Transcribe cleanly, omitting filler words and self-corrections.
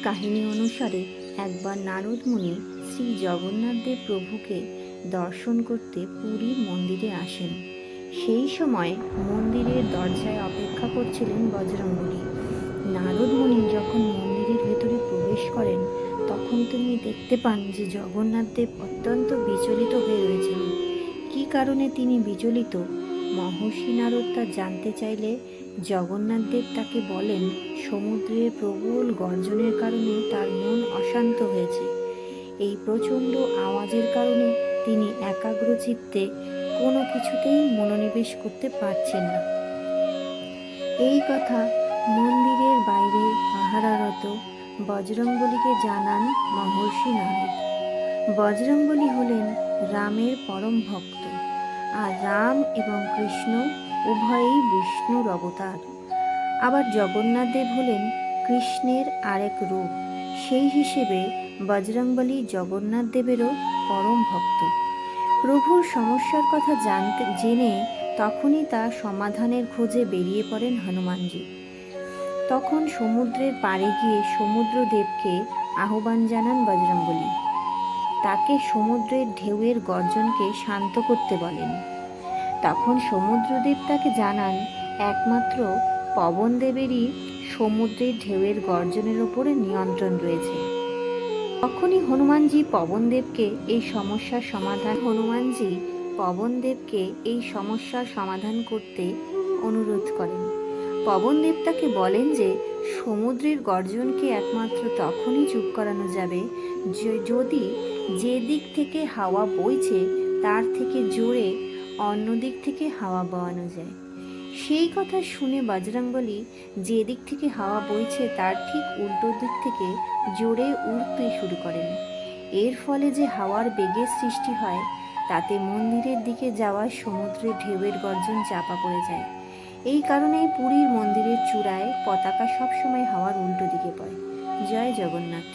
কাহিনী অনুসারে একবার নারদ মুনি শ্রী জগন্নাথ দেব প্রভুকে দর্শন করতে পুরীর মন্দিরে আসেন। সেই সময় মন্দিরের দরজায় অপেক্ষা করছিলেন বজরংবলী। নারদ মুনি যখন মন্দিরের ভেতরে প্রবেশ করেন তখন তিনি দেখতে পান যে জগন্নাথ দেব অত্যন্ত বিচলিত হয়ে রয়েছেন। কী কারণে তিনি বিচলিত, মহর্ষি নারদ তা জানতে চাইলে জগন্নাথ দেব তাকে বলেন, সমুদ্রের প্রবল গর্জনের কারণে তার মন অশান্ত হয়েছে। এই প্রচণ্ড আওয়াজের কারণে তিনি একাগ্রচিত্তে কোনো কিছুতেই মনোনিবেশ করতে পারছেন না। এই কথা মন্দিরের বাইরে পাহারারত বজরংবলীকে জানান মহর্ষি নারদ। বজরংবলী হলেন রামের পরম ভক্ত, আর রাম এবং কৃষ্ণ উভয়েই বিষ্ণুর অবতার। আবার জগন্নাথ দেব হলেন কৃষ্ণের আরেক রূপ। সেই হিসেবে বজরংবলী জগন্নাথ দেবেরও পরম ভক্ত। প্রভুর সমস্যার কথা জেনে তখনই তার সমাধানের খোঁজে বেরিয়ে পড়েন হনুমানজি। তখন সমুদ্রের পাড়ে গিয়ে সমুদ্রদেবকে আহ্বান জানান বজরংবলী। তাকে সমুদ্রের ঢেউয়ের গর্জনকে শান্ত করতে বলেন। তখন সমুদ্রদেব তাকে জানান একমাত্র পবনদেবেরই সমুদ্রের ঢেউয়ের গর্জনের ওপরে নিয়ন্ত্রণ রয়েছে। তখনই হনুমানজি পবনদেবকে এই সমস্যার সমাধান করতে অনুরোধ করেন। পবনদেব তাকে বলেন যে সমুদ্রের গর্জনকে একমাত্র তখনই চুপ করানো যাবে যদি যে দিক থেকে হাওয়া বইছে তার থেকে জোরে অন্য দিক থেকে হাওয়া বওয়ানো যায়। সেই কথা শুনে বজরংবলী যে দিক থেকে হাওয়া বইছে তার ঠিক উল্টো দিক থেকে জোরে উড়তে শুরু করেন। এর ফলে যে হাওয়ার বেগের সৃষ্টি হয় তাতে মন্দিরের দিকে যাওয়া সমুদ্রের ঢেউয়ের গর্জন চাপা পড়ে যায়। এই কারণেই পুরীর মন্দিরের চূড়ায় পতাকা সবসময় হাওয়ার উল্টো দিকে পড়ে। জয় জগন্নাথ।